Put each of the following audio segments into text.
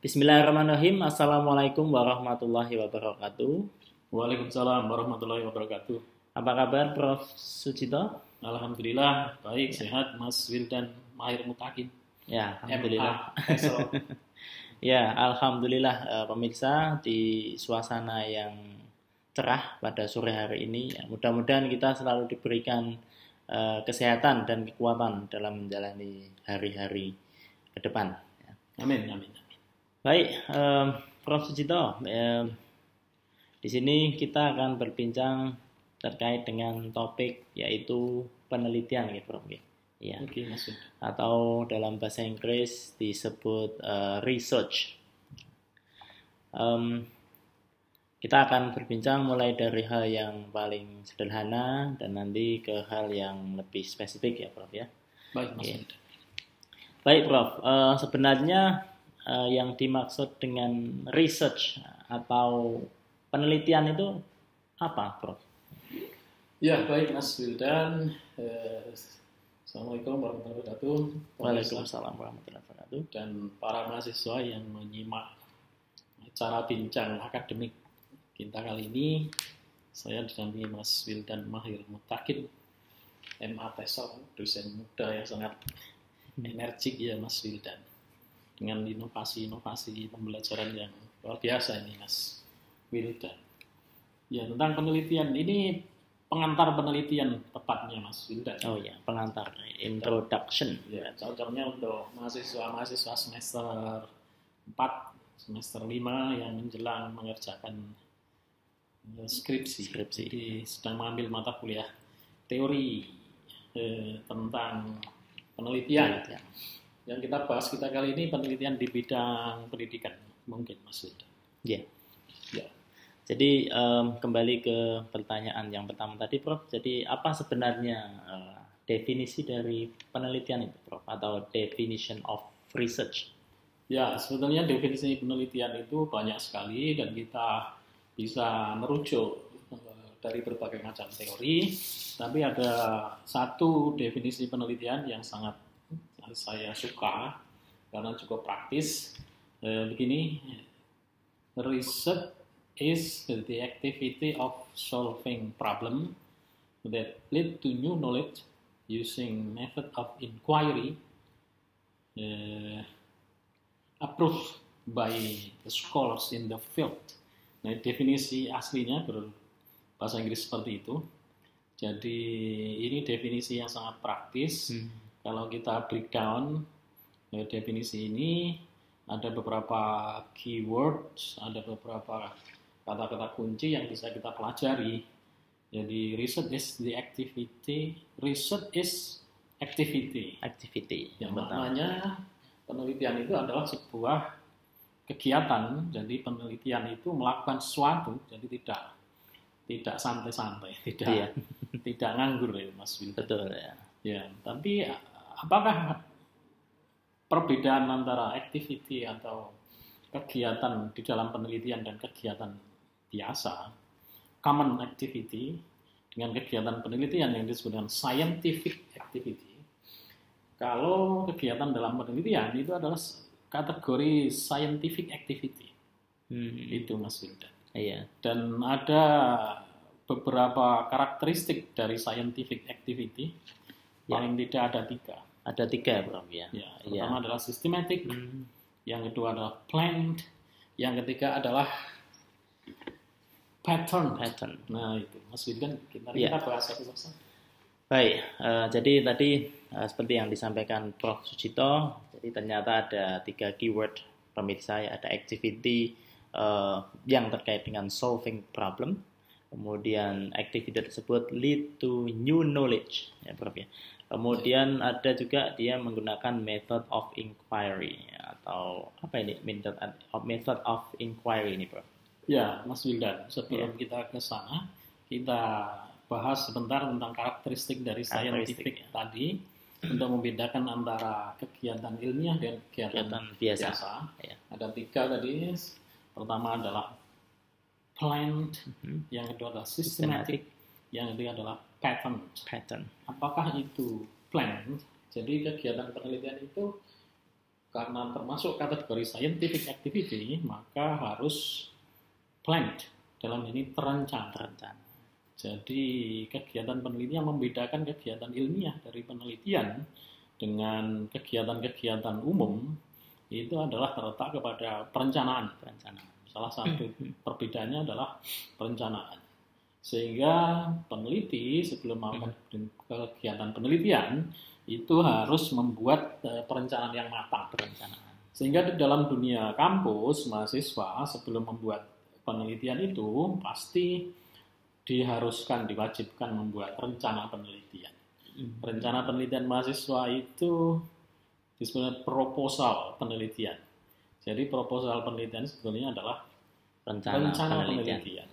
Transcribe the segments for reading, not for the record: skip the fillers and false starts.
Bismillahirrahmanirrahim. Assalamualaikum warahmatullahi wabarakatuh. Waalaikumsalam warahmatullahi wabarakatuh. Apa kabar Prof. Sucito? Alhamdulillah baik, sehat Mas Wildan Mahir Mutakin. Ya, alhamdulillah. MA. Ya, alhamdulillah pemirsa di suasana yang cerah pada sore hari ini. Ya, mudah-mudahan kita selalu diberikan kesehatan dan kekuatan dalam menjalani hari-hari ke depan. Ya. Amin, amin, amin. Baik, Prof. Sucito, di sini kita akan berbincang terkait dengan topik yaitu penelitian, gitu, Prof. Ya. Oke, Mas Wildan. Atau dalam bahasa Inggris disebut research. Kita akan berbincang mulai dari hal yang paling sederhana dan nanti ke hal yang lebih spesifik ya, Prof. Ya. Baik, Mas Oke. Wildan. Baik, Prof. Sebenarnya yang dimaksud dengan research atau penelitian itu apa, Prof? Ya, baik Mas Wildan. Assalamualaikum warahmatullahi wabarakatuh. Waalaikumsalam warahmatullahi wabarakatuh. Dan para mahasiswa yang menyimak acara bincang akademik kita kali ini, saya didampingi Mas Wildan Mahir Mutakin, MA Tesor, dosen muda yang sangat energik ya Mas Wildan, dengan inovasi-inovasi pembelajaran yang luar biasa ini Mas Wildan. Ya, tentang penelitian ini, pengantar penelitian tepatnya Mas Wildan. Oh ya, pengantar, introduction. Ya, cocoknya untuk mahasiswa semester 4, semester 5 yang menjelang mengerjakan skripsi. Jadi sedang mengambil mata kuliah teori tentang penelitian. Yang kita bahas kita kali ini penelitian di bidang pendidikan, mungkin Mas Wildan. Ya. Ya. Jadi kembali ke pertanyaan yang pertama tadi, Prof. Jadi apa sebenarnya definisi dari penelitian itu, Prof? Atau definition of research? Ya, sebetulnya definisi penelitian itu banyak sekali dan kita bisa merujuk dari berbagai macam teori. Tapi ada satu definisi penelitian yang sangat saya suka karena cukup praktis. Begini, research is the activity of solving problem that lead to new knowledge using method of inquiry approved by the scholars in the field. Nah, definisi aslinya berbahasa Inggris seperti itu. Jadi ini definisi yang sangat praktis. Kalau kita breakdown definisi ini, ada beberapa keywords, ada beberapa kata-kata kunci yang bisa kita pelajari. Jadi research is the activity. Research is activity. Yang maknanya penelitian itu adalah sebuah kegiatan. Jadi penelitian itu melakukan sesuatu. Jadi tidak santai-santai, tidak nganggur ya Mas Wildan. Betul ya. Ya, tapi apakah perbedaan antara activity atau kegiatan di dalam penelitian dan kegiatan biasa, common activity, dengan kegiatan penelitian yang disebut dengan scientific activity? Kalau kegiatan dalam penelitian itu adalah kategori scientific activity. Itu Mas Wildan. Iya. Dan ada beberapa karakteristik dari scientific activity. Paling tidak ada 3. Ada 3, Prof. Ya. Pertama adalah systematic, yang kedua adalah planned, yang ketiga adalah pattern. Nah itu, Mas Wildan, kita bahas satu-satu. Baik, jadi tadi seperti yang disampaikan Prof. Sucito, jadi ternyata ada 3 keyword pemirsa, ya. Ada activity yang terkait dengan solving problem, kemudian activity tersebut lead to new knowledge, ya, Prof. Ya. Kemudian ada juga dia menggunakan method of inquiry, ya, atau apa ini method of inquiry ini, Prof? Ya, Mas Wildan, sebelum kita ke sana, kita bahas sebentar tentang karakteristik dari scientific tadi untuk membedakan antara kegiatan ilmiah dan kegiatan biasa. Ya. Ada 3 tadi. Pertama adalah planned, yang kedua adalah systematic, yang ketiga adalah pattern. Apakah itu planned? Jadi kegiatan penelitian itu karena termasuk kategori scientific activity, maka harus planned, dalam ini terencana. Jadi kegiatan penelitian membedakan kegiatan ilmiah dari penelitian dengan kegiatan-kegiatan umum itu adalah terletak kepada perencanaan. Salah satu perbedaannya adalah perencanaan. Sehingga peneliti sebelum melakukan kegiatan penelitian itu harus membuat perencanaan yang matang. Sehingga di dalam dunia kampus, mahasiswa sebelum membuat penelitian itu pasti diharuskan, diwajibkan membuat rencana penelitian. Rencana penelitian mahasiswa itu disebut proposal penelitian. Jadi proposal penelitian sebetulnya adalah rencana penelitian.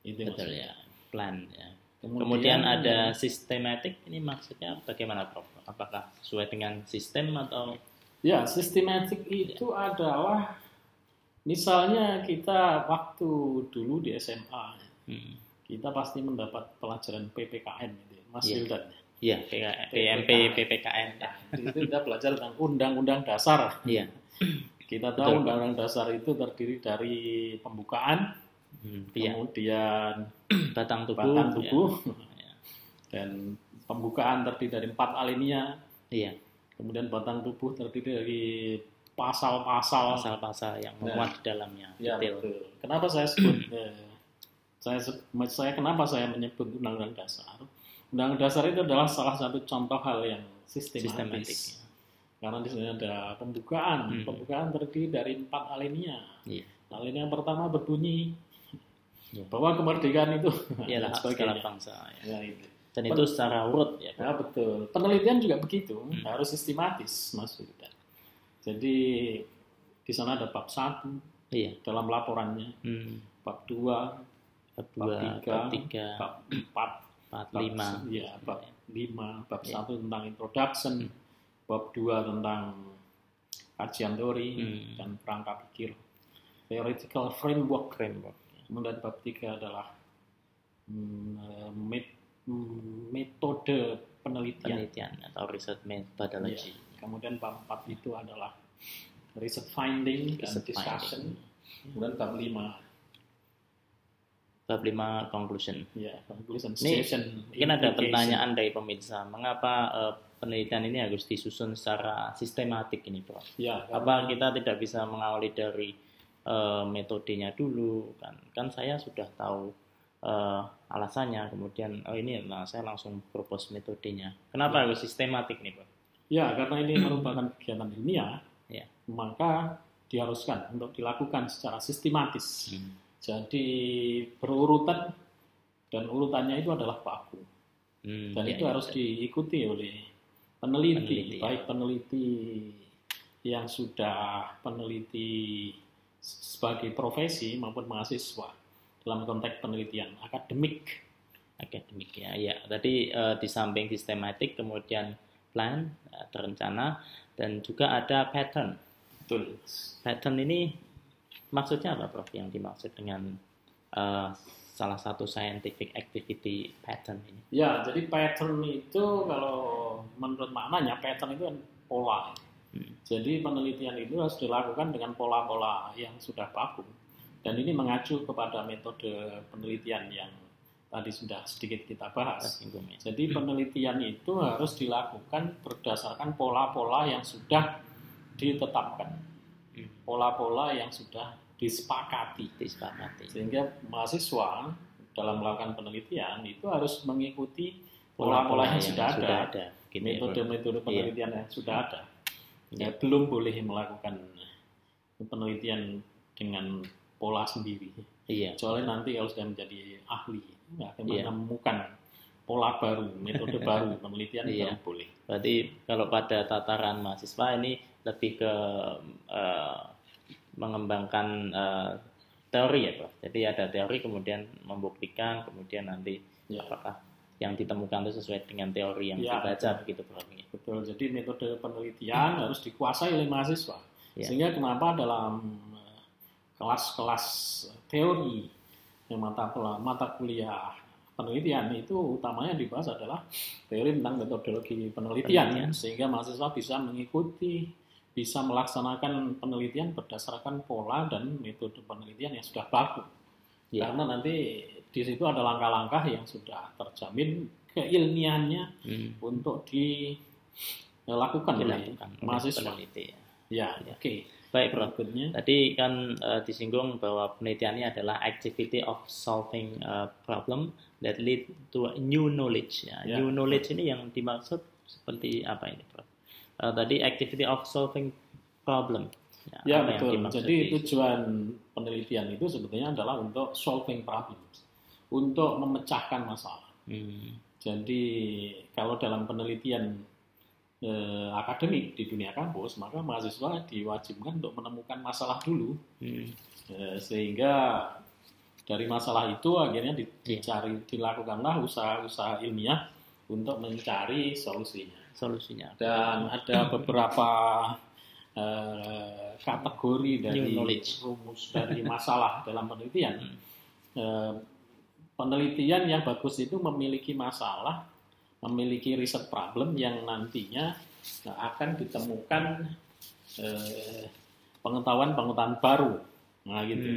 Itu betul ya, plan ya. Kemudian ada sistematik, ini maksudnya bagaimana Prof? Apakah sesuai dengan sistem atau? Ya, sistematik itu adalah misalnya kita waktu dulu di SMA, kita pasti mendapat pelajaran PPKN gitu, Mas Wildan. Iya, PMP, PPKN. Itu kita belajar tentang Undang-Undang Dasar. Iya. Kita tahu Undang-Undang Dasar itu terdiri dari pembukaan, kemudian batang tubuh, dan pembukaan terdiri dari 4 alinea. Iya. Kemudian batang tubuh terdiri dari pasal-pasal yang memuat di dalamnya. Ya, detail. betul. Kenapa saya sebut? Kenapa saya menyebut Undang-Undang Dasar? Undang-Undang Dasar itu adalah salah satu contoh hal yang sistematis. Karena di sini ada pembukaan. Pembukaan terdiri dari 4 alinea. Alinea pertama berbunyi bahwa kemerdekaan itu ialah hak segala bangsa. Ya, itu. Dan itu secara urut ya. Ya, betul. Penelitian juga begitu, harus sistematis, Mas Wildan. Jadi di sana ada bab 1 dalam laporannya, bab 2, bab 3, bab 4, bab 5. Ya, bab 5, bab 1 tentang introduction, bab 2 tentang kajian teori dan kerangka pikir, theoretical framework. Kemudian bab 3 adalah metode penelitian atau research methodology. Ya. Kemudian bab 4 itu adalah research finding dan discussion. Kemudian bab 5 conclusion. Ya, conclusion session. Mungkin ada pertanyaan dari pemirsa, mengapa penelitian ini harus disusun secara sistematik ini, Prof? Ya, apa kita tidak bisa mengawali dari metodenya dulu? Kan saya sudah tahu alasannya, kemudian saya langsung propose metodenya. Kenapa harus sistematik nih, Prof? Ya, karena ini merupakan kegiatan ilmiah, maka diharuskan untuk dilakukan secara sistematis. Jadi berurutan, dan urutannya itu adalah baku. Dan itu harus diikuti oleh peneliti, baik peneliti yang sudah peneliti sebagai profesi maupun mahasiswa dalam konteks penelitian akademik ya. Tadi di samping sistematik, kemudian plan, terencana, dan juga ada pattern. Betul. Pattern ini maksudnya apa, Prof? Yang dimaksud dengan salah satu scientific activity pattern ini? Ya, jadi pattern itu kalau menurut maknanya pattern itu kan pola. Jadi penelitian itu harus dilakukan dengan pola-pola yang sudah baku. Dan ini mengacu kepada metode penelitian yang tadi sudah sedikit kita bahas. Jadi penelitian itu harus dilakukan berdasarkan pola-pola yang sudah ditetapkan. Pola-pola yang sudah disepakati. Sehingga mahasiswa dalam melakukan penelitian itu harus mengikuti pola-pola yang sudah ada. Metode-metode penelitian yang sudah ada. Ya, belum boleh melakukan penelitian dengan pola sendiri. Soalnya nanti kalau sudah menjadi ahli, akan menemukan pola baru, metode baru penelitian itu boleh. Berarti kalau pada tataran mahasiswa ini lebih ke mengembangkan teori ya, Prof. Jadi ada teori, kemudian membuktikan, kemudian nanti apakah yang ditemukan itu sesuai dengan teori yang dibaca, begitu, Prof. Betul. Jadi metode penelitian harus dikuasai oleh mahasiswa. Sehingga kenapa dalam kelas-kelas teori yang mata kuliah penelitian itu utamanya dibahas adalah teori tentang metodologi penelitian, sehingga mahasiswa bisa mengikuti bisa melaksanakan penelitian berdasarkan pola dan metode penelitian yang sudah baku. Ya. Karena nanti di situ ada langkah-langkah yang sudah terjamin keilmiahannya untuk dilakukan oleh mahasiswa. Peneliti. Ya, oke. Baik, Prof. Berikutnya. Tadi kan disinggung bahwa penelitian ini adalah activity of solving problem that lead to new knowledge. Ya. New knowledge ini yang dimaksud seperti apa ini, Prof? Tadi activity of solving problem. Ya, betul. Jadi tujuan penelitian itu sebetulnya adalah untuk solving problems, untuk memecahkan masalah. Jadi kalau dalam penelitian akademik di dunia kampus, maka mahasiswa diwajibkan untuk menemukan masalah dulu, sehingga dari masalah itu akhirnya dilakukanlah usaha-usaha ilmiah untuk mencari solusinya. Dan ada beberapa kategori dari rumus dari masalah dalam penelitian. Penelitian yang bagus itu memiliki masalah, memiliki riset problem yang nantinya akan ditemukan pengetahuan-pengetahuan baru. Nah gitu,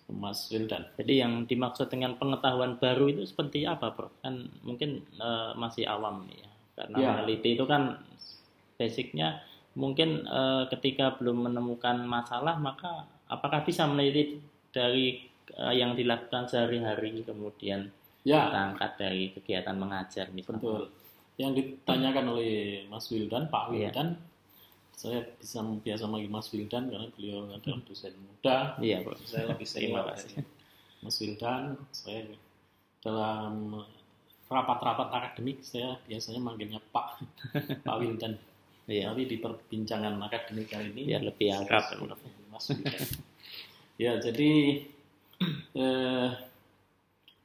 Mas Wildan. Jadi yang dimaksud dengan pengetahuan baru itu seperti apa, Prof? Kan mungkin masih awam nih ya. Karena meneliti itu kan basicnya mungkin ketika belum menemukan masalah, maka apakah bisa meneliti dari yang dilakukan sehari-hari kemudian kita angkat dari kegiatan mengajar misalnya. Betul. Yang ditanyakan oleh Mas Wildan, Pak Wildan, saya biasa manggil Mas Wildan karena beliau adalah dosen muda. Iya, Bro. Saya lebih senior dari Mas Wildan. Saya dalam rapat-rapat akademik saya biasanya manggilnya Pak Wildan. Tapi di perbincangan akademik kali ini biar lebih akrab, Mas Wildan. Ya, jadi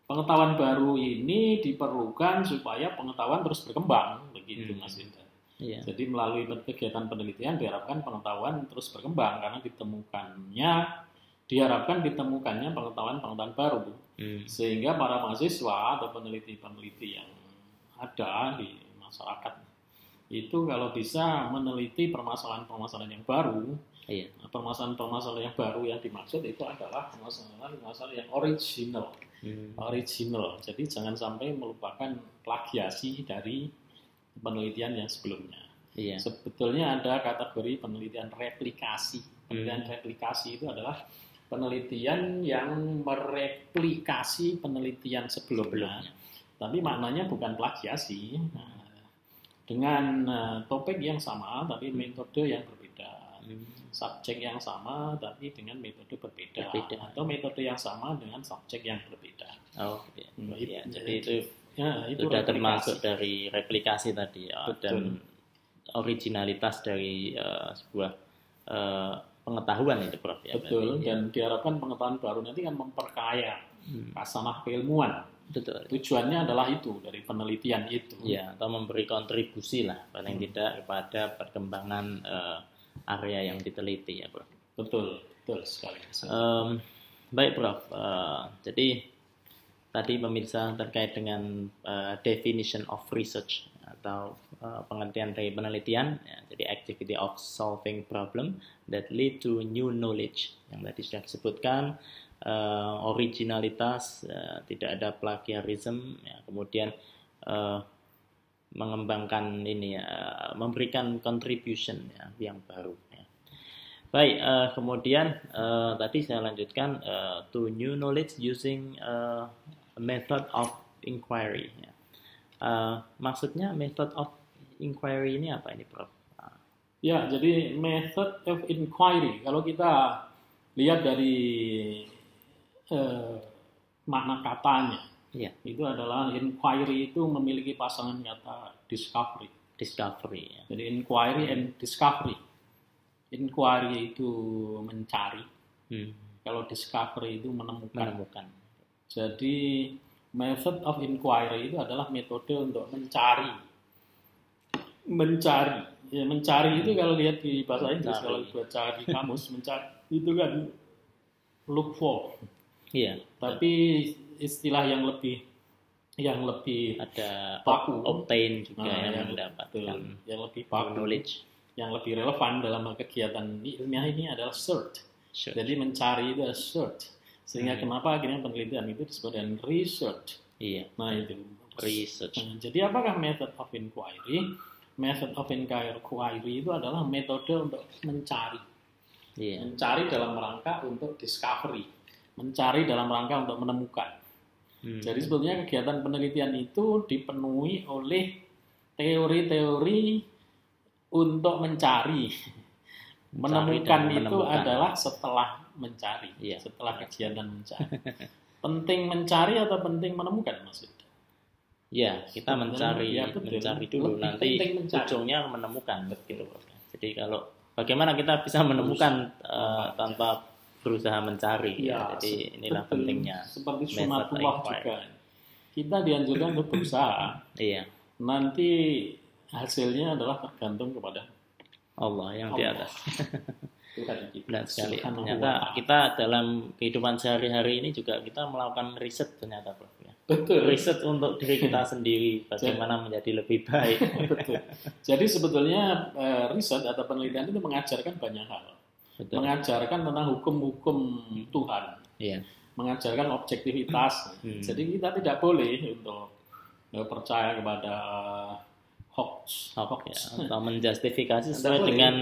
pengetahuan baru ini diperlukan supaya pengetahuan terus berkembang, begitu Mas Wildan. Jadi melalui kegiatan penelitian diharapkan pengetahuan terus berkembang karena diharapkan ditemukannya pengetahuan-pengetahuan baru, sehingga para mahasiswa atau peneliti-peneliti yang ada di masyarakat itu kalau bisa meneliti permasalahan-permasalahan yang baru. Permasalahan-permasalahan yang baru yang dimaksud itu adalah permasalahan-permasalahan yang original. Jadi jangan sampai melupakan plagiasi dari penelitian yang sebelumnya. Sebetulnya ada kategori penelitian replikasi. Penelitian replikasi itu adalah penelitian yang mereplikasi penelitian sebelumnya. Tapi maknanya bukan plagiasi. Dengan topik yang sama tapi metode yang berbeda. Subjek yang sama tapi dengan metode berbeda. Atau metode yang sama dengan subjek yang berbeda. Jadi itu sudah termasuk dari replikasi tadi ya. Dan originalitas dari sebuah pengetahuan itu, Prof. Ya, betul, dan diharapkan pengetahuan baru nanti kan memperkaya kasanah keilmuan. Betul. Tujuannya adalah itu dari penelitian itu. Atau memberi kontribusi lah paling tidak kepada perkembangan area yang diteliti ya, Prof. Betul sekali. Baik, Prof. Jadi tadi pemirsa terkait dengan definition of research atau pengertian dari penelitian, jadi activity of solving problem that lead to new knowledge yang tadi sudah disebutkan. Originalitas, tidak ada plagiarism, kemudian mengembangkan ini, memberikan contribution yang baru. Baik, kemudian tadi saya lanjutkan to new knowledge using method of inquiry. Maksudnya method of inquiry ini apa ini, Prof? Jadi method of inquiry kalau kita lihat dari makna katanya, itu adalah inquiry itu memiliki pasangan kata discovery. Jadi inquiry and discovery. Inquiry itu mencari, kalau discovery itu menemukan. Jadi method of inquiry itu adalah metode untuk mencari. Mencari itu kalau lihat di bahasa Inggris, kalau baca di kamus, mencari itu kan look for. Tapi istilah yang lebih ada baku, obtain juga yang mendapatkan yang lebih baku. Knowledge. yang lebih relevan dalam kegiatan ilmiah ini adalah search. Jadi mencari itu adalah search. Sehingga kenapa akhirnya penelitian itu disebut dengan research. Iya. Nah itu Research. jadi apakah method of inquiry? Method of inquiry itu adalah metode untuk mencari. Iya. Mencari dalam rangka untuk discovery. Mencari dalam rangka untuk menemukan. Jadi sebetulnya kegiatan penelitian itu dipenuhi oleh teori-teori untuk mencari. Menemukan itu adalah setelah mencari, setelah kegiatan mencari. Penting mencari atau penting menemukan maksudnya? Ya, kita mencari dulu, Lebih nanti ujungnya menemukan. Gitu. Jadi kalau bagaimana kita bisa menemukan tanpa berusaha mencari, jadi inilah pentingnya. Seperti sunatullah juga, kita dianjurkan untuk berusaha. Iya. Nanti hasilnya adalah tergantung kepada Allah yang di atas. Benar sekali. Ternyata kita dalam kehidupan sehari-hari ini juga kita melakukan riset ternyata, Prof. Ya. Betul. Riset untuk diri kita sendiri, bagaimana menjadi lebih baik. Betul. Jadi sebetulnya riset atau penelitian itu mengajarkan banyak hal. Betul. Mengajarkan tentang hukum-hukum Tuhan, mengajarkan objektivitas. Jadi kita tidak boleh untuk percaya kepada hoax ya, atau menjustifikasi sesuai dengan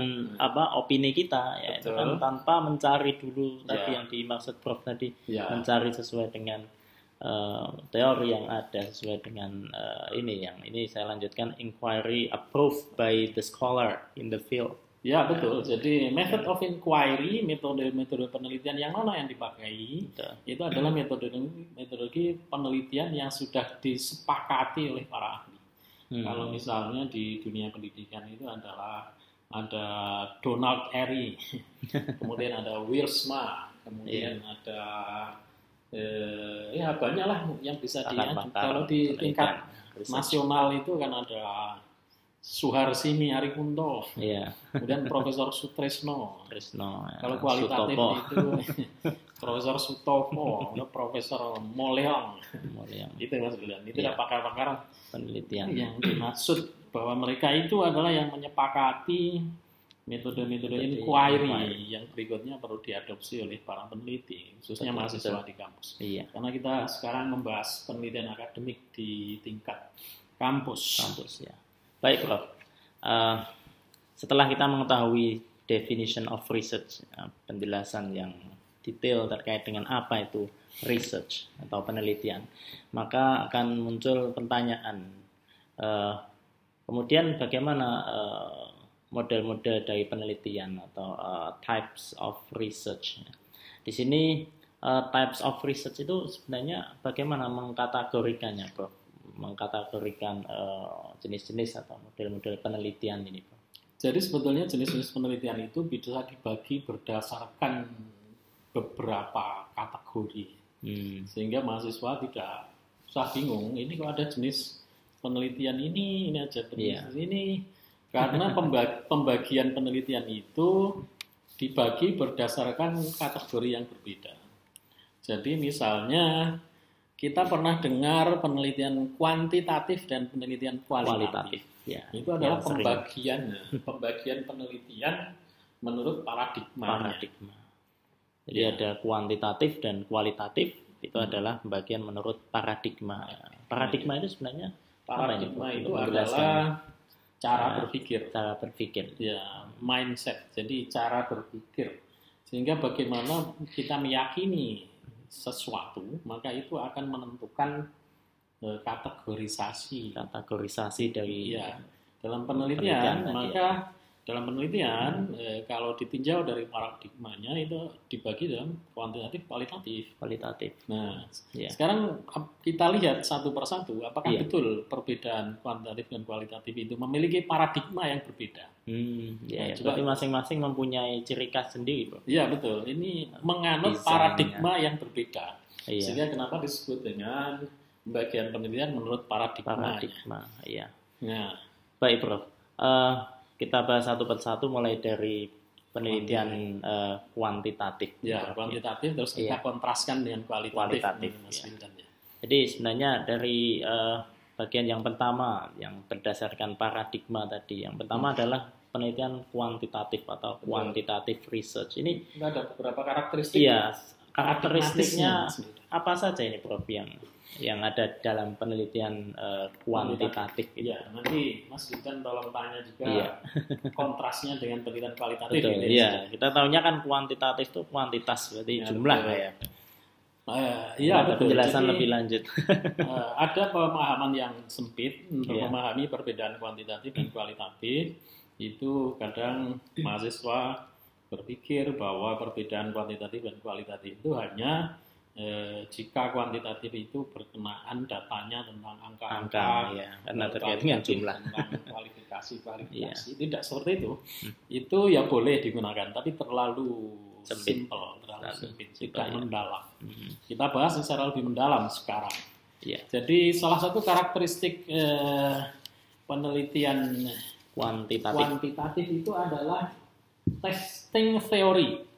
opini kita, ya itu kan tanpa mencari dulu tadi yang dimaksud Prof tadi, mencari sesuai dengan teori yang ada, sesuai dengan ini saya lanjutkan, inquiry approved by the scholar in the field. Ya betul. Jadi method of inquiry, metode penelitian yang mana yang dipakai, itu adalah metodologi penelitian yang sudah disepakati oleh para ahli. Kalau misalnya di dunia pendidikan itu ada Donald Airy, kemudian ada Wiersma, kemudian ada banyaklah yang bisa kalau di tingkat nasional itu kan ada Suharsini Arikunto, kemudian Profesor Sutresno. Kalau kualitatif itu Profesor Sutopo, Profesor Moleong. Itu maksudnya. Itu adalah pakar-pakar penelitian yang dimaksud bahwa mereka itu adalah yang menyepakati metode-metode inquiry yang berikutnya perlu diadopsi oleh para peneliti, khususnya mahasiswa di kampus. Karena kita sekarang membahas penelitian akademik di tingkat kampus. Ya. Baik, Prof. Setelah kita mengetahui definition of research, penjelasan yang detail terkait dengan apa itu research atau penelitian, maka akan muncul pertanyaan. Kemudian bagaimana model-model dari penelitian atau types of research? Di sini types of research itu sebenarnya bagaimana mengkategorikannya, Prof? Mengkategorikan jenis-jenis atau model-model penelitian ini, Pak. Jadi sebetulnya jenis-jenis penelitian itu bisa dibagi berdasarkan beberapa kategori, sehingga mahasiswa tidak usah bingung. Ini kok ada jenis penelitian ini aja jenis ini, karena pembagian penelitian itu dibagi berdasarkan kategori yang berbeda. Jadi misalnya kita pernah dengar penelitian kuantitatif dan penelitian kualitatif. Itu adalah pembagian penelitian menurut paradigma. Jadi ada kuantitatif dan kualitatif, itu adalah pembagian menurut paradigma. Paradigma itu sebenarnya itu adalah cara berpikir. Ya, mindset. Jadi cara berpikir. Sehingga bagaimana kita meyakini sesuatu, maka itu akan menentukan kategorisasi dari dalam penelitian. Maka dalam penelitian kalau ditinjau dari paradigmanya itu dibagi dalam kuantitatif, kualitatif. Nah, sekarang kita lihat satu persatu apakah betul perbedaan kuantitatif dan kualitatif itu memiliki paradigma yang berbeda. Berarti masing-masing mempunyai ciri khas sendiri, Bro. Iya, betul. Ini menganut paradigma yang berbeda. Sehingga kenapa disebut dengan pembagian penelitian menurut paradigma. Nah, baik, Bro. Kita bahas satu persatu mulai dari penelitian kuantitatif. Kuantitatif terus kita kontraskan dengan kualitatif. Jadi sebenarnya dari bagian yang pertama yang berdasarkan paradigma tadi, yang pertama adalah penelitian kuantitatif atau quantitative research. Ini ada beberapa karakteristik. iya, karakteristiknya apa saja ini Prof yang ada dalam penelitian kuantitatif gitu. Ya, nanti Mas Yudan tolong tanya juga Iya. kontrasnya dengan penelitian kualitatif. Betul, iya. Kita tahunya kan kuantitatif itu kuantitas, berarti Ya, jumlah betul. ya. Iya, Ada betul. penjelasan Jadi, lebih lanjut. ada pemahaman yang sempit untuk Iya. memahami perbedaan kuantitatif dan kualitatif. Itu kadang mahasiswa berpikir bahwa perbedaan kuantitatif dan kualitatif itu hanya jika kuantitatif itu berkenaan datanya tentang angka-angka, ya, karena terkait dengan jumlah. tentang kualifikasi. Tidak seperti itu. Itu ya boleh digunakan, tapi terlalu simple, terlalu sempit, tidak mendalam. Kita bahas secara lebih mendalam sekarang. Iya. Jadi salah satu karakteristik penelitian kuantitatif itu adalah testing theory.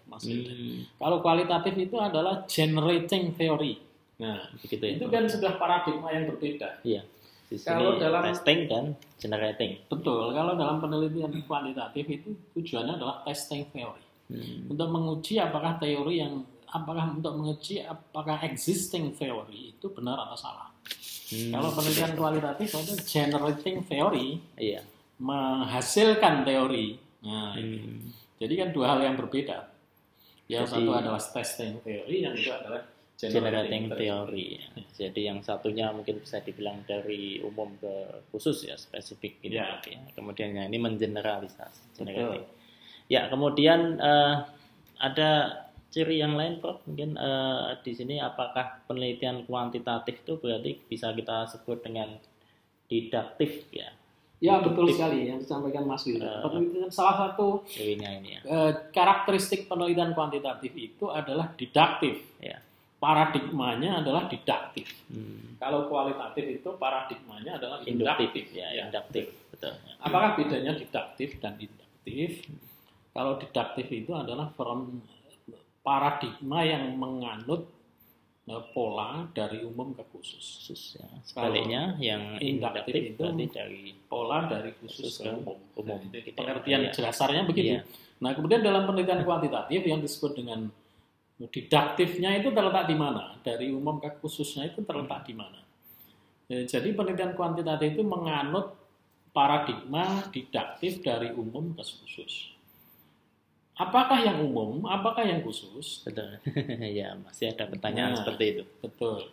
Kalau kualitatif itu adalah generating theory. Nah, begitu itu kan sudah paradigma yang berbeda. Iya. Di sini Kalau dalam testing dan generating. Betul. Kalau dalam penelitian kuantitatif itu tujuannya adalah testing theory. Untuk menguji apakah existing theory itu benar atau salah. Kalau penelitian kualitatif itu generating theory, iya, menghasilkan teori. Nah, jadi kan dua hal yang berbeda. Yang satu adalah testing theory, yang kedua adalah generating theory. Jadi yang satunya mungkin bisa dibilang dari umum ke khusus ya, spesifik gitu. Ya. Kemudian yang ini mengeneralisasi. Ya, kemudian ada ciri yang lain Prof. Mungkin di sini apakah penelitian kuantitatif itu berarti bisa kita sebut dengan didaktif ya? Ya, betul sekali yang disampaikan Mas Yuda. Penelitian salah satu ini ya. Karakteristik penelitian kuantitatif itu adalah didaktif. Ya. Paradigmanya adalah didaktif. Kalau kualitatif itu paradigmanya adalah induktif. Induktif, betul. Apakah bedanya didaktif dan induktif? Kalau didaktif itu adalah paradigma yang menganut pola dari umum ke khusus. Ya. Sebaliknya yang induktif itu berarti dari pola dari khusus ke umum. Gitu. Pengertian dasarnya begitu. Iya. Nah, kemudian dalam penelitian kuantitatif yang disebut dengan didaktifnya itu terletak di mana? Dari umum ke khususnya itu terletak di mana? Jadi penelitian kuantitatif itu menganut paradigma didaktif dari umum ke khusus. Apakah yang umum, apakah yang khusus? Betul. Ya, masih ada pertanyaan seperti itu. Betul.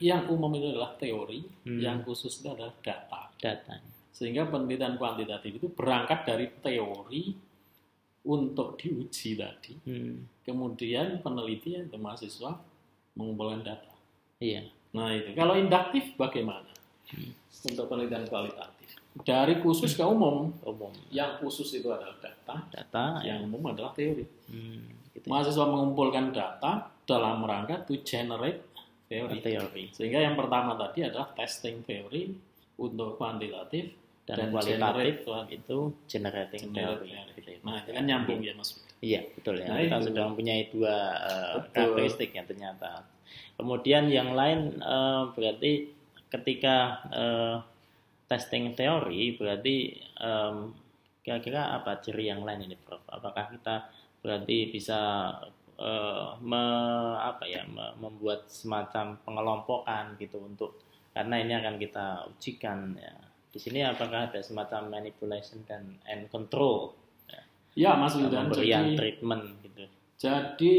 Yang umum itu adalah teori, yang khusus itu adalah data. Sehingga penelitian kuantitatif itu berangkat dari teori untuk diuji tadi. Kemudian peneliti atau mahasiswa mengumpulkan data. Iya. Nah itu. Kalau induktif bagaimana? Untuk penelitian kualitatif. Dari khusus ke umum. Yang khusus itu adalah data. Yang umum adalah teori. Gitu. Mahasiswa mengumpulkan data dalam rangka to generate teori. Sehingga yang pertama tadi adalah testing theory untuk kuantitatif dan kualitatif itu generating theory. Nah, itu kan nyambung ya Mas. Iya, betul ya. Nah, kita sudah mempunyai dua karakteristik yang ternyata. Kemudian yang lain berarti ketika testing teori berarti kira-kira apa ciri yang lain ini Prof? Apakah kita berarti bisa membuat semacam pengelompokan gitu untuk karena ini akan kita ujikan ya. Di sini apakah ada semacam manipulation and control? Ya, Mas Yudan. Pemberian treatment gitu. Jadi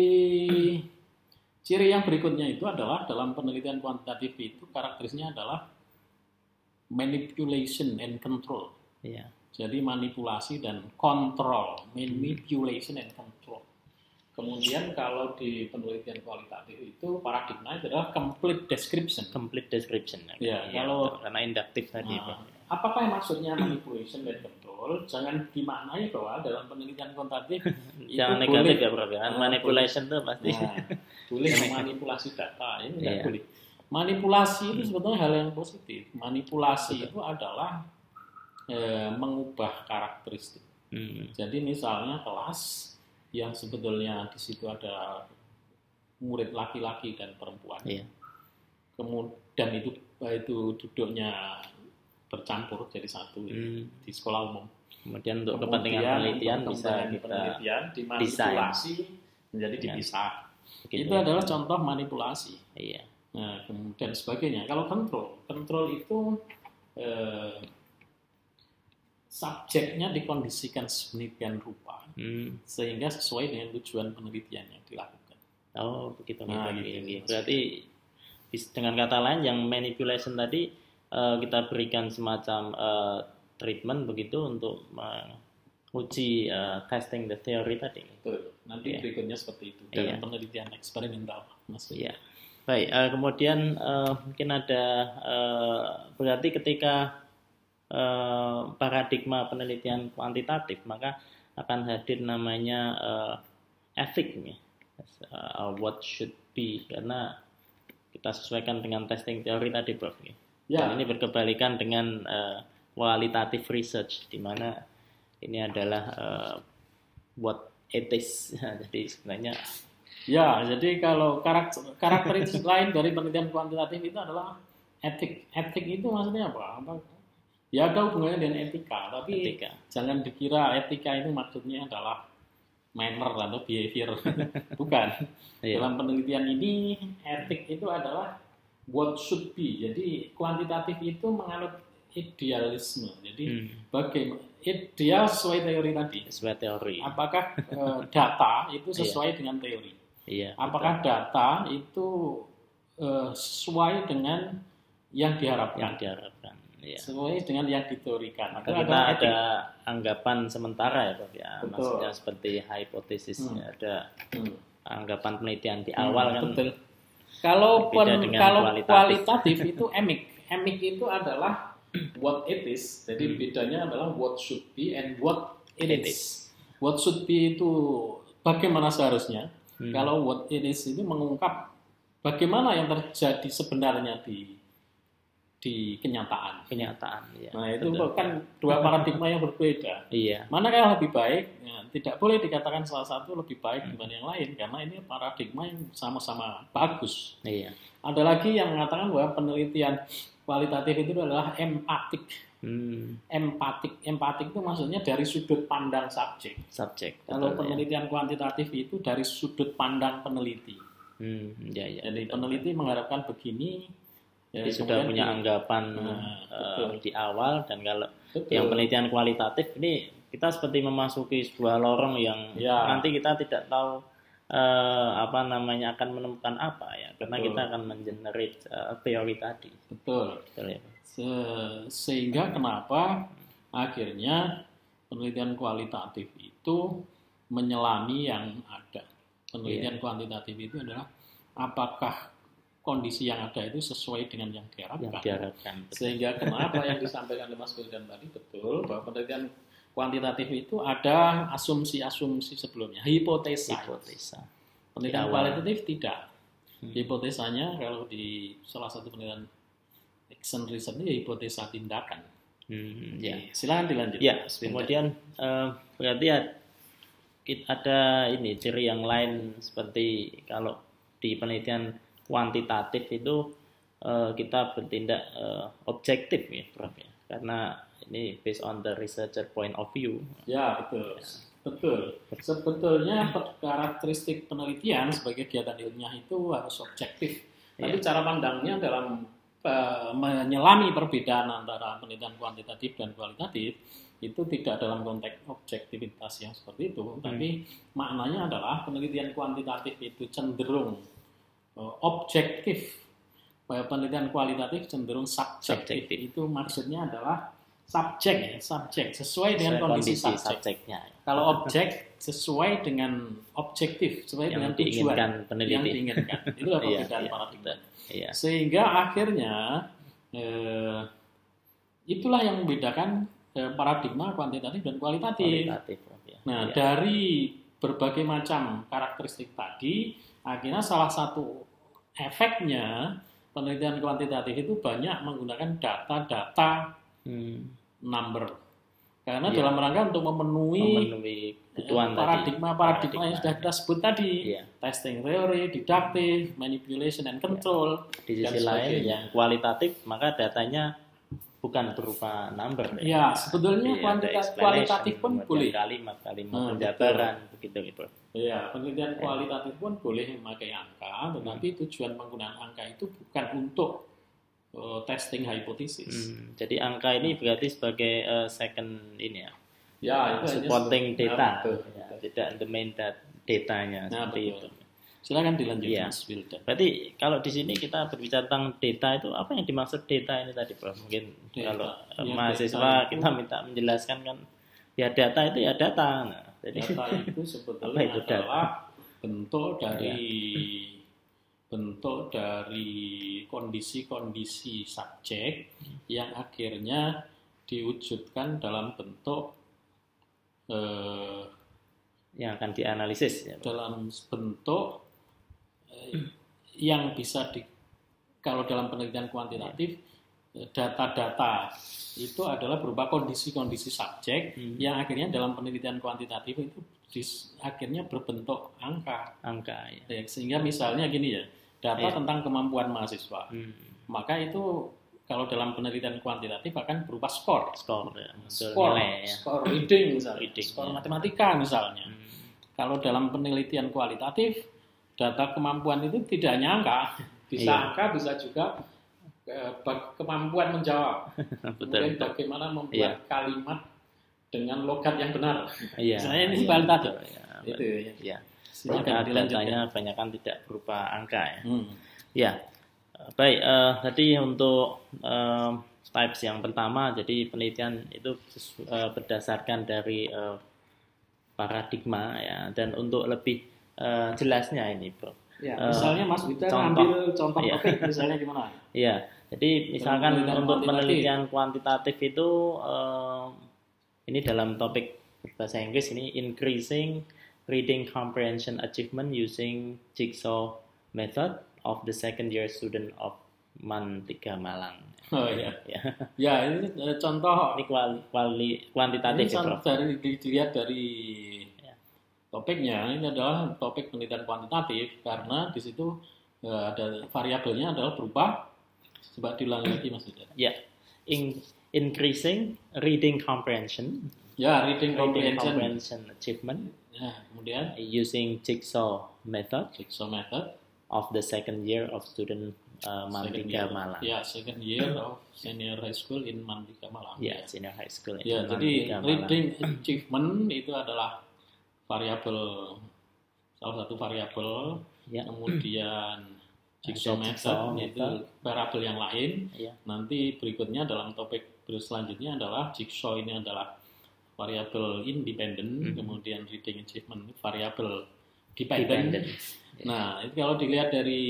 ciri yang berikutnya itu adalah dalam penelitian kuantitatif itu karakteristiknya adalah manipulation and control. Iya. Jadi manipulasi dan kontrol, manipulation and control. Kemudian kalau di penelitian kualitatif itu paradigma adalah complete description. Ya, kalau karena induktif tadi. Apakah yang maksudnya manipulation dan control? Jangan dimaknai bahwa dalam penelitian kuantitatif jangan itu negatif boleh, ya Prof. Manipulation itu pasti boleh memanipulasi data, ini tidak boleh. Manipulasi itu sebetulnya hal yang positif. Manipulasi itu adalah mengubah karakteristik. Jadi misalnya kelas yang sebetulnya di situ ada murid laki-laki dan perempuan. Iya. Kemudian itu duduknya bercampur jadi satu di sekolah umum. Kemudian untuk kepentingan penelitian bisa kita dimanipulasi menjadi dipisah. Begitu. Itu adalah contoh manipulasi. Iya. Nah, dan sebagainya. Kalau kontrol itu subjeknya dikondisikan sedemikian rupa sehingga sesuai dengan tujuan penelitian yang dilakukan. Oh, begitu. Nah, gitu. Berarti dengan kata lain yang manipulation tadi kita berikan semacam treatment begitu untuk menguji testing the theory tadi. Betul. Nanti berikutnya seperti itu dalam penelitian eksperimental. Iya. Baik. Kemudian mungkin ada berarti ketika paradigma penelitian kuantitatif maka akan hadir namanya ethic, what should be, karena kita sesuaikan dengan testing teori tadi, Prof. Ya. Dan ini berkebalikan dengan qualitative research, di mana ini adalah what it is. Jadi sebenarnya ya, jadi kalau karakteristik lain dari penelitian kuantitatif itu adalah etik. Etik itu maksudnya apa? Ya ada hubungannya dengan etika, tapi jangan dikira etika itu maksudnya adalah manner atau behavior. Bukan. Dalam penelitian ini, etik itu adalah what should be. Jadi kuantitatif itu menganut idealisme. Jadi bagaimana ideal sesuai teori tadi. Sesuai teori. Apakah data itu sesuai dengan teori? Iya. Apakah data itu sesuai dengan yang diharapkan? Iya. Sesuai dengan yang diteorikan. Maka kita ada anggapan sementara ya, Prof. Ya. Betul. Maksudnya seperti hipotesis, ada anggapan penelitian di awal kan. Betul. Kalau kualitatif itu emik. Emik itu adalah what it is. Jadi bedanya adalah what should be and what it is. What should be itu bagaimana seharusnya. Kalau what it is itu mengungkap bagaimana yang terjadi sebenarnya di kenyataan. Ya. Nah, itu kan dua paradigma yang berbeda. Iya. Mana yang lebih baik? Ya, tidak boleh dikatakan salah satu lebih baik dibanding yang lain karena ini paradigma yang sama-sama bagus. Iya. Ada lagi yang mengatakan bahwa penelitian kualitatif itu adalah empatik. Empatik itu maksudnya dari sudut pandang subjek. Kalau penelitian kuantitatif itu dari sudut pandang peneliti. Jadi peneliti mengharapkan begini. Jadi sudah punya anggapan di awal, dan kalau yang penelitian kualitatif ini kita seperti memasuki sebuah lorong yang nanti kita tidak tahu akan menemukan apa ya, karena kita akan mengenerate teori tadi. Betul ya. Sehingga kenapa akhirnya penelitian kualitatif itu menyelami yang ada. Penelitian kuantitatif itu adalah apakah kondisi yang ada itu sesuai dengan yang diharapkan. Sehingga kenapa yang disampaikan oleh Mas Wildan tadi betul, bahwa penelitian kuantitatif itu ada asumsi-asumsi sebelumnya, hipotesa. Penelitian kualitatif tidak. Hipotesanya kalau di salah satu penelitian action research ini hipotesa tindakan. Silakan dilanjut. Ya, kemudian berarti ada ini ciri yang lain seperti kalau di penelitian kuantitatif itu kita bertindak objektif ya, Prof. Ya. Karena ini based on the researcher point of view. Ya, betul. Betul. Sebetulnya karakteristik penelitian sebagai kegiatan ilmiah itu harus objektif. Tapi cara pandangnya dalam menyelami perbedaan antara penelitian kuantitatif dan kualitatif itu tidak dalam konteks objektivitas yang seperti itu. Tapi maknanya adalah penelitian kuantitatif itu cenderung objektif, penelitian kualitatif cenderung subjektif. Itu maksudnya adalah subjek sesuai dengan kondisi subjeknya. Kalau objek sesuai dengan objektif, sesuai dengan tujuan yang diinginkan. Itulah perbedaan paradigma. Sehingga akhirnya itulah yang membedakan paradigma kuantitatif dan kualitatif. Nah, dari berbagai macam karakteristik tadi, akhirnya salah satu efeknya penelitian kuantitatif itu banyak menggunakan data-data number. Karena dalam rangka untuk memenuhi paradigma yang sudah kita sebut tadi, testing theory, didaktif, manipulation and control. Di sisi lain yang kualitatif, maka datanya bukan berupa number Ya, sebetulnya Jadi ada kualitatif pun explanation, boleh. kalimat Nah, penjabaran begitu gitu. Ya, penelitian kualitatif pun boleh memakai angka, tetapi tujuan penggunaan angka itu bukan untuk testing hipotesis. Jadi angka ini berarti sebagai second ini ya. Ya, itu hanya supporting data. betul. Ya, tidak the main datanya Nah, seperti betul. itu. Silakan dilanjutkan, Iya. Mas Wildan. Berarti kalau di sini kita berbicara tentang data itu apa yang dimaksud data ini tadi, Bro? Mungkin Data. kalau Ya, mahasiswa data itu- kita minta menjelaskan kan ya data itu ya data. Nah, jadi Data itu Apa sebetulnya itu data? adalah bentuk dari kondisi-kondisi subjek yang akhirnya diwujudkan dalam bentuk yang akan dianalisis ya, Bro. dalam bentuk yang bisa kalau dalam penelitian kuantitatif data-data itu adalah berupa kondisi-kondisi subjek yang akhirnya dalam penelitian kuantitatif itu akhirnya berbentuk angka. Ya. Sehingga misalnya gini ya, data Iya. tentang kemampuan mahasiswa. Maka itu kalau dalam penelitian kuantitatif akan berupa skor. Skor ya, Skor, nilai ya. skor reading misalnya, Reading, skor ya. matematika misalnya. Kalau dalam penelitian kualitatif, data kemampuan itu tidak hanya angka, bisa Iya. angka, bisa juga kemampuan menjawab. Betul. Kemudian bagaimana membuat kalimat dengan logat yang benar. Iya. Misalnya ini Iya, kualitatif. betul, ya. Itu ya. Ya. Silakan Maka dilanjutkan. datanya banyak kan tidak berupa angka ya. Hmm. Ya, baik. Tadi untuk types yang pertama, jadi penelitian itu berdasarkan dari paradigma ya. Dan untuk lebih jelasnya ini, Bro. Ya, misalnya Mas Wita contoh. ambil contoh Iya. topik misalnya gimana? Ya, jadi misalkan penelitian untuk kuantitatif. penelitian kuantitatif itu ini dalam topik bahasa Inggris ini increasing reading comprehension achievement using jigsaw method of the second year student of MAN 3 Malang. Oh iya. Ya. Ya, ini contoh Ini kuantitatif ini ya, Prof. dilihat dari topiknya, ini adalah topik penelitian kuantitatif karena di situ ada variabelnya adalah berupa, coba diulangi lagi Mas Wita. Ya. Increasing reading comprehension Ya, reading comprehension. achievement Ya, kemudian using jigsaw method jigsaw method of the second year of student MAN 3 Malang. Ya, second year of senior high school in MAN 3 Malang. Ya, senior high school. Ya, MAN jadi 3 Malang. reading achievement itu adalah variabel, salah satu variabel. Ya. Kemudian jigsaw Ada method jigsaw itu method. variabel yang lain. Ya. Nanti berikutnya dalam topik selanjutnya adalah jigsaw ini adalah variabel independen, kemudian reading achievement variabel dependent. Nah, itu kalau dilihat dari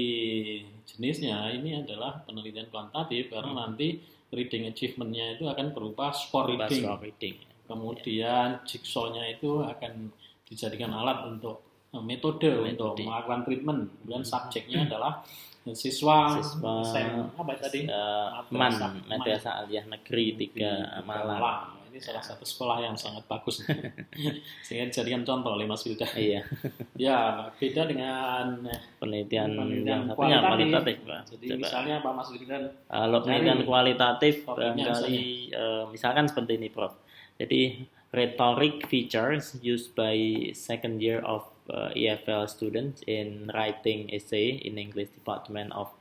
jenisnya, ini adalah penelitian kuantitatif karena nanti reading achievement-nya itu akan berupa score reading. Score reading. Kemudian jigsaw-nya itu akan dijadikan alat untuk metode untuk melakukan treatment. Kemudian subjeknya adalah siswa apa tadi? MAN Madrasah Aliyah Negeri 3 Malang. Ini salah satu sekolah yang sangat bagus. Sehingga dijadikan contoh oleh Mas Wilda. Iya. Ya, beda dengan penelitian yang satunya kualitatif, Pak. Jadi misalnya Pak Mas Wilda, kalau penelitian kualitatif topiknya barangkali misalkan seperti ini, Prof. Jadi rhetoric features used by second year of EFL students in writing essay in English Department of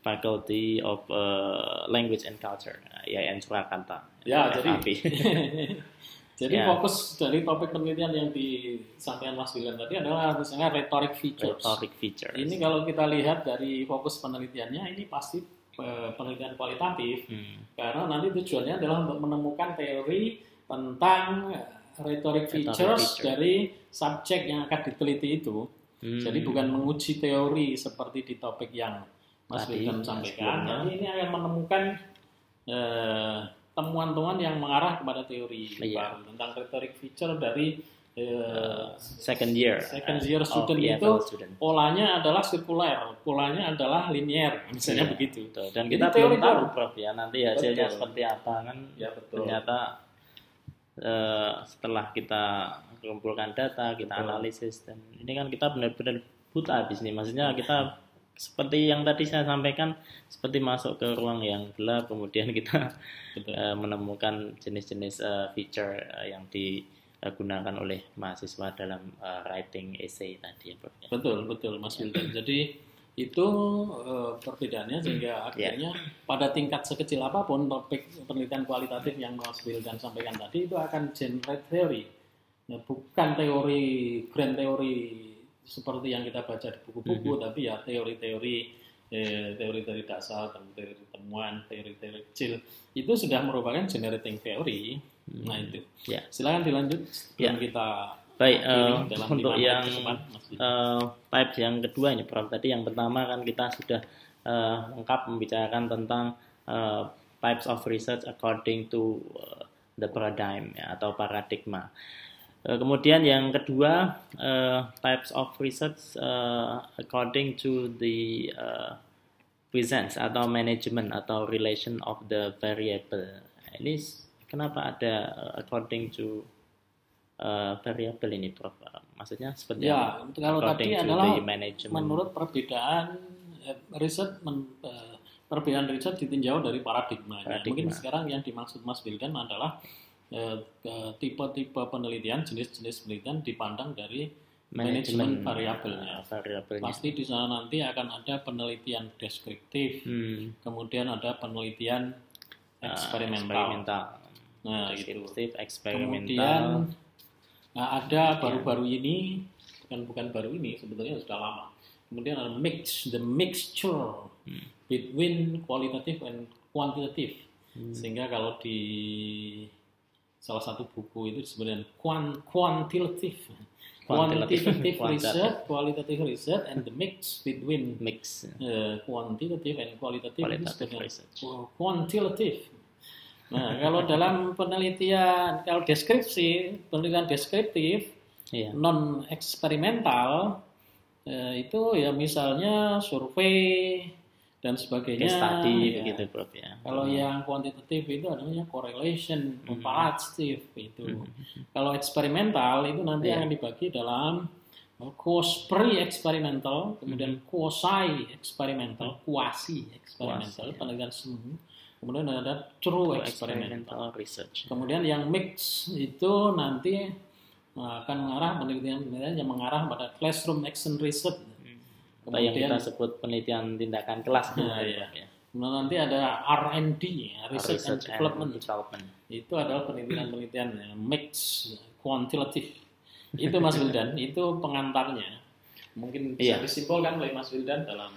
Faculty of Language and Culture, IAIN Surakarta. Ya, FAP. jadi Ya. fokus dari topik penelitian yang disampaikan Mas Wildan tadi adalah misalnya rhetoric features. Rhetoric features. Ini kalau kita lihat dari fokus penelitiannya, ini pasti penelitian kualitatif, karena nanti tujuannya adalah untuk menemukan teori tentang rhetoric features dari subjek yang akan diteliti itu. Jadi bukan menguji teori seperti di topik yang Mas Wildan sampaikan, tapi ini akan menemukan temuan-temuan yang mengarah kepada teori baru tentang rhetoric feature dari second year student itu polanya adalah sirkuler, polanya adalah linear, misalnya begitu. Dan kita belum tahu, Prof, ya nanti hasilnya seperti apa kan? Ya, betul. Ternyata setelah kita kumpulkan data, kita analisis, dan ini kan kita benar-benar buta di sini. Maksudnya kita seperti yang tadi saya sampaikan, seperti masuk ke ruang yang gelap, kemudian kita menemukan jenis-jenis feature yang digunakan oleh mahasiswa dalam writing essay tadi. Betul Mas Wildan. Jadi itu perbedaannya, sehingga akhirnya pada tingkat sekecil apapun topik penelitian kualitatif yang Mas Wildan sampaikan tadi itu akan generate theory, bukan teori grand teori seperti yang kita baca di buku-buku, tapi ya teori-teori dasar, teori temuan, teori-teori kecil itu sudah merupakan generating theory. Nah itu, silakan dilanjut sebelum kita baik. Untuk yang type yang kedua ini, Prof, tadi yang pertama kan kita sudah lengkap membicarakan tentang types of research according to the paradigm, ya, atau paradigma. Kemudian yang kedua, types of research according to the presence atau management atau relation of the variable. Ini kenapa ada according to variable ini, Prof? Maksudnya seperti ya, kalau tadi adalah menurut perbedaan riset, perbedaan riset ditinjau dari paradigma. Mungkin sekarang yang dimaksud Mas Wildan adalah tipe-tipe penelitian, jenis-jenis penelitian dipandang dari manajemen variabelnya. Pasti di sana nanti akan ada penelitian deskriptif, kemudian ada penelitian eksperimental. Nah, deskriptif, eksperimental. Kemudian ada baru-baru ini, bukan baru ini, sebetulnya sudah lama. Kemudian ada the mixture between qualitative and quantitative. Sehingga kalau di salah satu buku itu sebenarnya quantitative research and the mix between quantitative and qualitative research. Quantitative. Nah, kalau dalam penelitian, kalau penelitian deskriptif, non eksperimental, itu ya misalnya survei dan sebagainya. Study begitu, Prof, ya. Kalau yang kuantitatif itu namanya correlation, comparative itu. Kalau eksperimental itu nanti akan dibagi dalam pre-eksperimental, kemudian quasi-eksperimental, penelitian semu. Kemudian ada true experimental research. Kemudian yang mix itu nanti akan mengarah penelitian yang mengarah pada classroom action research. Kemudian yang kita sebut penelitian tindakan kelas. Kemudian nanti ada R&D, research and development. Itu adalah penelitian mix kuantitatif. Itu Mas Wildan, itu pengantarnya. Mungkin bisa disimpulkan oleh Mas Wildan dalam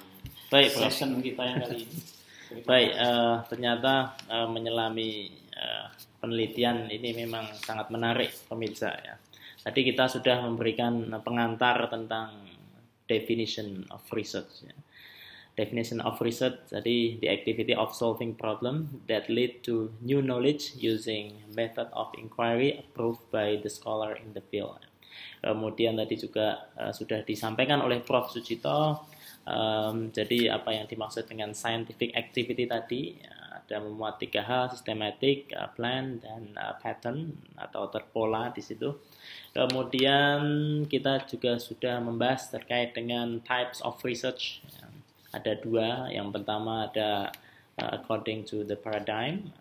session kita yang kali ini. Baik, ternyata menyelami penelitian ini memang sangat menarik, pemirsa, ya. Tadi kita sudah memberikan pengantar tentang definition of research. Definition of research, jadi the activity of solving problem that lead to new knowledge using method of inquiry approved by the scholar in the field. Kemudian tadi juga sudah disampaikan oleh Prof. Sucito. Jadi apa yang dimaksud dengan scientific activity tadi, ada memuat 3 hal: systematic, plan, dan pattern atau terpola di situ. Kemudian kita juga sudah membahas terkait dengan types of research. Ada 2. Yang pertama ada according to the paradigm,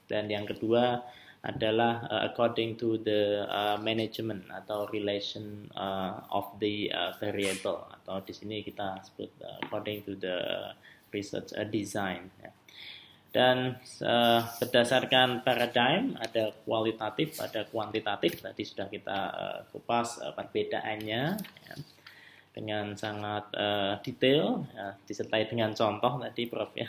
dan yang kedua adalah according to the management atau relation of the variable, atau di sini kita sebut according to the research design. Dan berdasarkan paradigm ada kualitatif, ada kuantitatif. Tadi sudah kita kupas perbedaannya dengan sangat detail, disertai dengan contoh tadi, Prof, ya.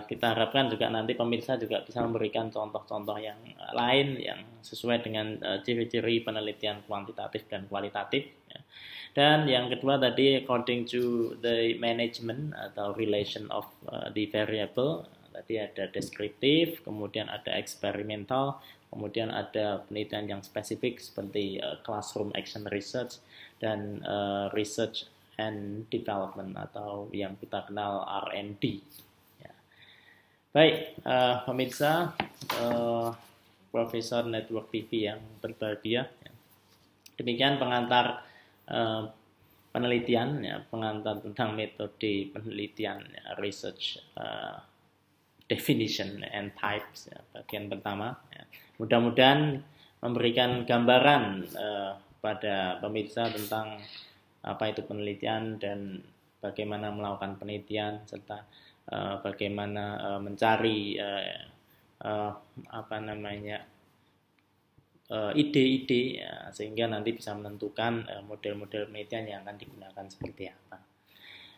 Kita harapkan juga nanti pemirsa juga bisa memberikan contoh-contoh yang lain yang sesuai dengan ciri-ciri penelitian kuantitatif dan kualitatif. Dan yang kedua tadi according to the management atau relation of the variable. Tadi ada deskriptif, kemudian ada eksperimental, kemudian ada penelitian yang spesifik seperti classroom action research dan research and development atau yang kita kenal R&D. Baik, pemirsa Profesor Network TV yang berbahagia. Demikian pengantar penelitian, ya, pengantar tentang metode penelitian, ya, research definition and types, ya, bagian pertama. Ya. Mudah-mudahan memberikan gambaran pada pemirsa tentang apa itu penelitian dan bagaimana melakukan penelitian serta bagaimana mencari ide-ide, ya, sehingga nanti bisa menentukan model-model penelitian yang akan digunakan seperti apa.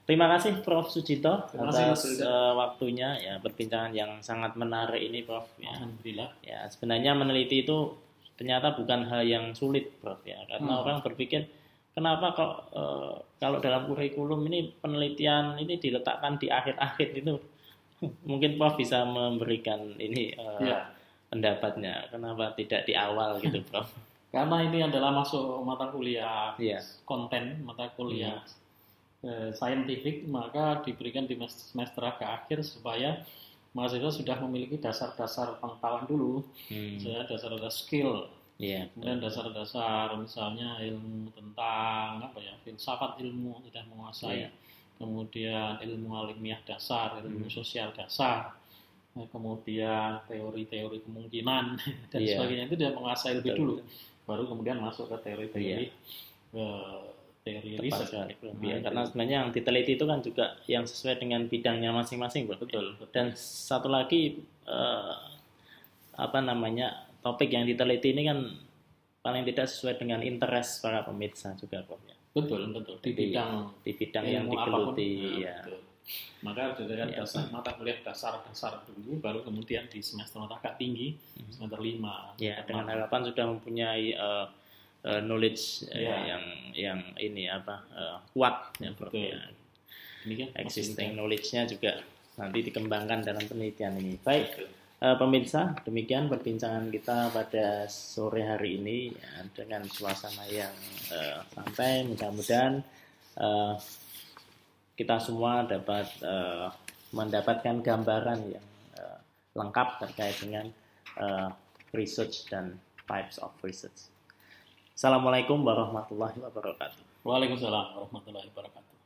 Terima kasih Prof. Sujito atas waktunya, ya, perbincangan yang sangat menarik ini, Prof. Ya. Alhamdulillah. Ya, sebenarnya meneliti itu ternyata bukan hal yang sulit, Prof. Ya, karena orang berpikir kenapa kok kalau dalam kurikulum ini penelitian ini diletakkan di akhir-akhir itu. Mungkin Prof bisa memberikan ini pendapatnya, kenapa tidak di awal gitu, Prof? Karena ini adalah masuk mata kuliah konten, mata kuliah saintifik, maka diberikan di semester akhir supaya mahasiswa sudah memiliki dasar-dasar pengetahuan dulu, dasar-dasar skill, kemudian dasar-dasar misalnya ilmu tentang filsafat ilmu sudah menguasai, kemudian ilmu alamiah dasar, ilmu sosial dasar, kemudian teori-teori kemungkinan dan sebagainya itu dia menguasai lebih dulu, baru kemudian masuk ke teori-teori teori riset. Karena sebenarnya yang diteliti itu kan juga yang sesuai dengan bidangnya masing-masing, betul. Dan satu lagi topik yang diteliti ini kan paling tidak sesuai dengan interest para pemirsa juga, Prof. Ya. Betul. Di bidang yang digeluti, ya. Maka ada mata kuliah dasar dulu, baru kemudian di semester mata tinggi, semester 5. Ya, dengan harapan sudah mempunyai knowledge yang ini kuat, ya, Prof. Ya. Existing knowledge-nya juga nanti dikembangkan dalam penelitian ini. Baik, pemirsa, demikian perbincangan kita pada sore hari ini, ya, dengan suasana yang santai. Mudah-mudahan kita semua dapat mendapatkan gambaran yang lengkap terkait dengan research dan types of research. Assalamualaikum warahmatullahi wabarakatuh. Waalaikumsalam warahmatullahi wabarakatuh.